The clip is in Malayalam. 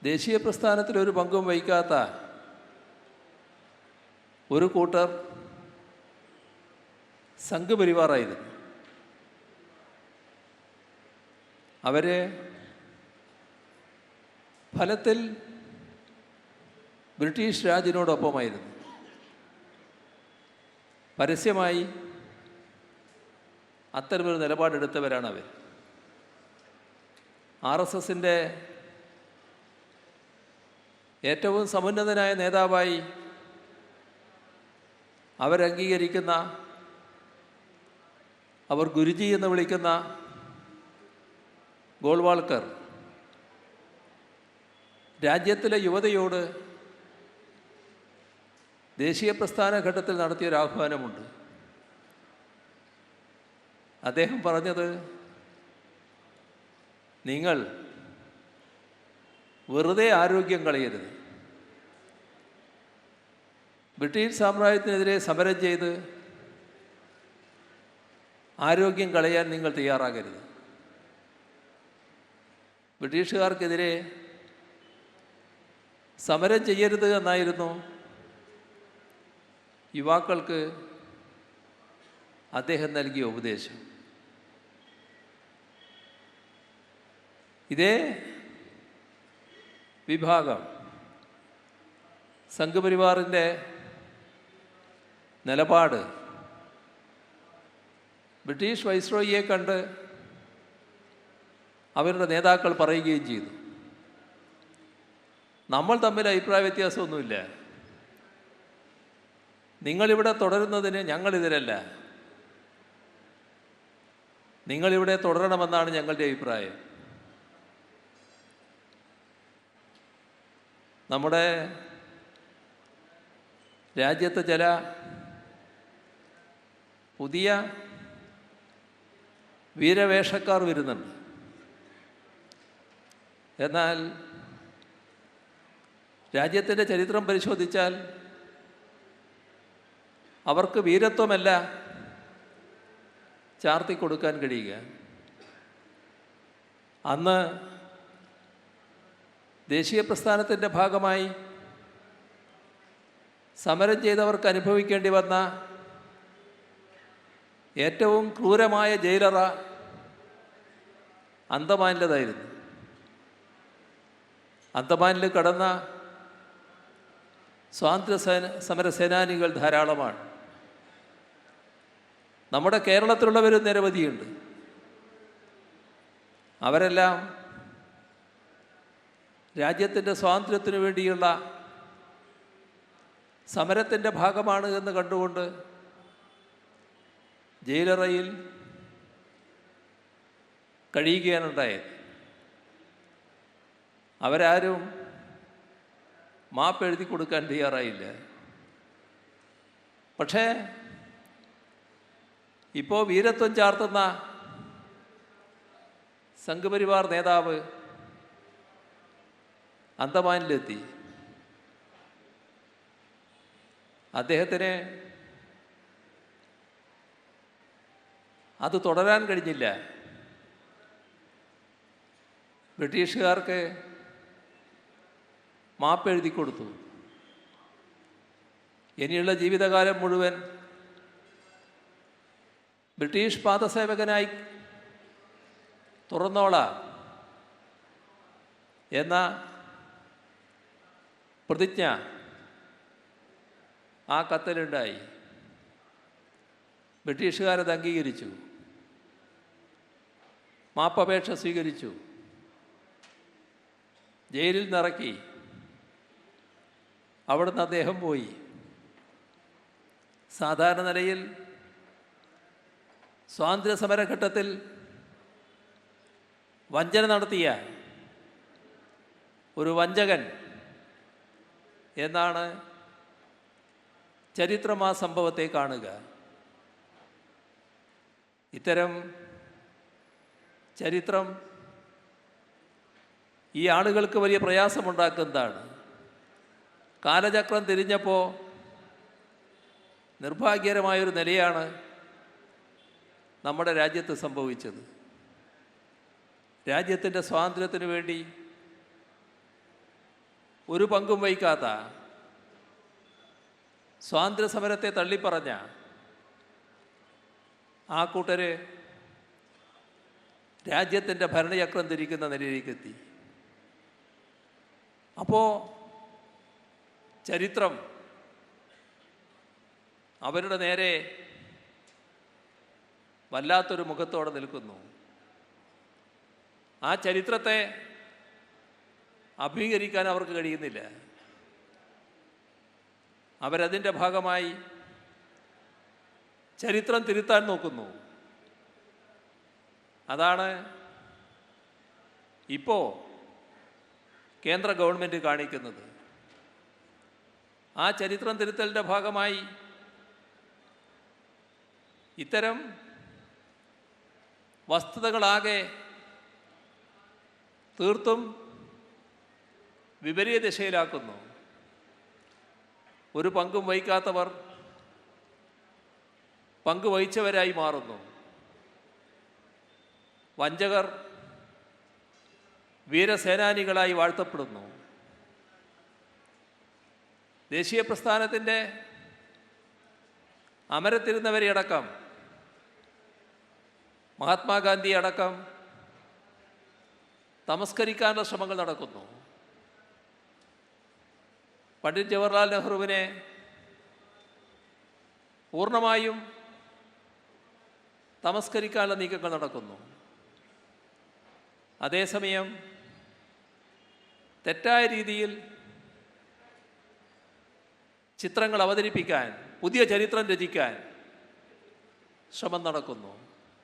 ദേശീയ പ്രസ്ഥാനത്തിൽ ഒരു പങ്കും വഹിക്കാത്ത ഒരു കൂട്ടർ സംഘപരിവാറായിരുന്നു. അവർ ഫലത്തിൽ ബ്രിട്ടീഷ് രാജിനോടൊപ്പമായിരുന്നു. പരസ്യമായി അത്തരമൊരു നിലപാടെടുത്തവരാണ് അവർ. RSSൻ്റെ ഏറ്റവും സമുന്നതനായ നേതാവായി അവരംഗീകരിക്കുന്ന, അവർ ഗുരുജി എന്ന് വിളിക്കുന്ന ഗോൾവാൾക്കർ രാജ്യത്തിലെ യുവതയോട് ദേശീയ പ്രസ്ഥാന ഘട്ടത്തിൽ നടത്തിയൊരു ആഹ്വാനമുണ്ട്. അദ്ദേഹം പറഞ്ഞത്, നിങ്ങൾ വെറുതെ ആരോഗ്യം കളയരുത്. ബ്രിട്ടീഷ് സാമ്രാജ്യത്തിനെതിരെ സമരം ചെയ്ത് ആരോഗ്യം കളയാൻ നിങ്ങൾ തയ്യാറാകരുത്. ബ്രിട്ടീഷുകാർക്കെതിരെ സമരം ചെയ്യരുത് എന്നായിരുന്നു യുവാക്കൾക്ക് അദ്ദേഹം നൽകിയ ഉപദേശം. ഇതേ വിഭാഗം സംഘപരിവാറിൻ്റെ നിലപാട് ബ്രിട്ടീഷ് വൈസ്രോയിയെ കണ്ട് അവരുടെ നേതാക്കൾ പറയുകയും ചെയ്തു. നമ്മൾ തമ്മിൽ അഭിപ്രായ വ്യത്യാസമൊന്നുമില്ല, നിങ്ങളിവിടെ തുടരുന്നതിന് ഞങ്ങളിതിരല്ല, നിങ്ങളിവിടെ തുടരണമെന്നാണ് ഞങ്ങളുടെ അഭിപ്രായം. നമ്മുടെ രാജ്യത്ത് ചില പുതിയ വീരവേഷക്കാർ വരുന്നുണ്ട്. എന്നാൽ രാജ്യത്തിൻ്റെ ചരിത്രം പരിശോധിച്ചാൽ അവർക്ക് വീരത്വമല്ല ചാർത്തി കൊടുക്കാൻ കഴിയുക. അന്ന് ദേശീയ പ്രസ്ഥാനത്തിൻ്റെ ഭാഗമായി സമരം ചെയ്തവർക്ക് അനുഭവിക്കേണ്ടി വന്ന ഏറ്റവും ക്രൂരമായ ജയിലറ അന്തമാനിലേതായിരുന്നു. അന്തമാനിൽ കടന്ന സ്വാതന്ത്ര്യ സമര സേനാനികൾ ധാരാളമാണ്. നമ്മുടെ കേരളത്തിലുള്ളവരും നിരവധിയുണ്ട്. അവരെല്ലാം രാജ്യത്തിൻ്റെ സ്വാതന്ത്ര്യത്തിനു വേണ്ടിയുള്ള സമരത്തിൻ്റെ ഭാഗമാണ് എന്ന് കണ്ടുകൊണ്ട് ജയിലറയിൽ കഴിയുകയാണുണ്ടായത്. അവരാരും മാപ്പ് എഴുതി കൊടുക്കാൻ തയ്യാറായില്ല. പക്ഷേ ഇപ്പോൾ വീരത്വം ചാർത്തുന്ന സംഘപരിവാർ നേതാവ് അന്തമാനിലെത്തി. അദ്ദേഹത്തിന് അത് തുടരാൻ കഴിഞ്ഞില്ല. ബ്രിട്ടീഷുകാർക്ക് മാപ്പ് എഴുതി കൊടുത്തു. ഇനിയുള്ള ജീവിതകാലം മുഴുവൻ ബ്രിട്ടീഷ് പാദസേവകനായി തുറന്നോളാം എന്ന പ്രതിജ്ഞ ആ കത്തിലുണ്ടായി. ബ്രിട്ടീഷുകാരത് അംഗീകരിച്ചു, മാപ്പപേക്ഷ സ്വീകരിച്ചു, ജയിലിൽ നിറക്കി. അവിടുന്ന് അദ്ദേഹം പോയി. സാധാരണ നിലയിൽ സ്വാതന്ത്ര്യ സമരഘട്ടത്തിൽ വഞ്ചന നടത്തിയ ഒരു വഞ്ചകൻ എന്നാണ് ചരിത്രം ആ സംഭവത്തെ കാണുക. ഇത്തരം ചരിത്രം ഈ ആളുകൾക്ക് വലിയ പ്രയാസമുണ്ടാക്കുന്നതാണ്. കാലചക്രം തിരിഞ്ഞപ്പോൾ നിർഭാഗ്യകരമായൊരു നിലയാണ് നമ്മുടെ രാജ്യത്ത് സംഭവിച്ചത്. രാജ്യത്തിൻ്റെ സ്വാതന്ത്ര്യത്തിനു വേണ്ടി ഒരു പങ്കും വഹിക്കാത്ത, സ്വാതന്ത്ര്യ സമരത്തെ തള്ളിപ്പറഞ്ഞ ആ കൂട്ടര് രാജ്യത്തിൻ്റെ ഭരണചക്രം തിരിക്കുന്ന നിലയിലേക്കെത്തി. അപ്പോൾ ചരിത്രം അവരുടെ നേരെ വല്ലാത്തൊരു മുഖത്തോടെ നിൽക്കുന്നു. ആ ചരിത്രത്തെ അഭിമുഖീകരിക്കാൻ അവർക്ക് കഴിയുന്നില്ല. അവരതിൻ്റെ ഭാഗമായി ചരിത്രം തിരുത്താൻ നോക്കുന്നു. അതാണ് ഇപ്പോൾ കേന്ദ്ര ഗവൺമെൻറ് കാണിക്കുന്നത്. ആ ചരിത്രം തിരുത്തലിൻ്റെ ഭാഗമായി ഇത്തരം വസ്തുതകളാകെ തീർത്തും വിപരീത ദിശയിലാക്കുന്നു. ഒരു പങ്കും വഹിക്കാത്തവർ പങ്ക് വഹിച്ചവരായി മാറുന്നു. വഞ്ചകർ വീരസേനാനികളായി വാഴ്ത്തപ്പെടുന്നു. ദേശീയ പ്രസ്ഥാനത്തിൻ്റെ അമരത്തിരുന്നവരെ അടക്കം, മഹാത്മാഗാന്ധി അടക്കം തമസ്കരിക്കാനുള്ള ശ്രമങ്ങൾ നടക്കുന്നു. പണ്ഡിറ്റ് ജവഹർലാൽ നെഹ്റുവിനെ പൂർണ്ണമായും തമസ്കരിക്കാനുള്ള നീക്കങ്ങൾ നടക്കുന്നു. അതേസമയം തെറ്റായ രീതിയിൽ ചിത്രങ്ങൾ അവതരിപ്പിക്കാൻ, പുതിയ ചരിത്രം രചിക്കാൻ ശ്രമം നടക്കുന്നു.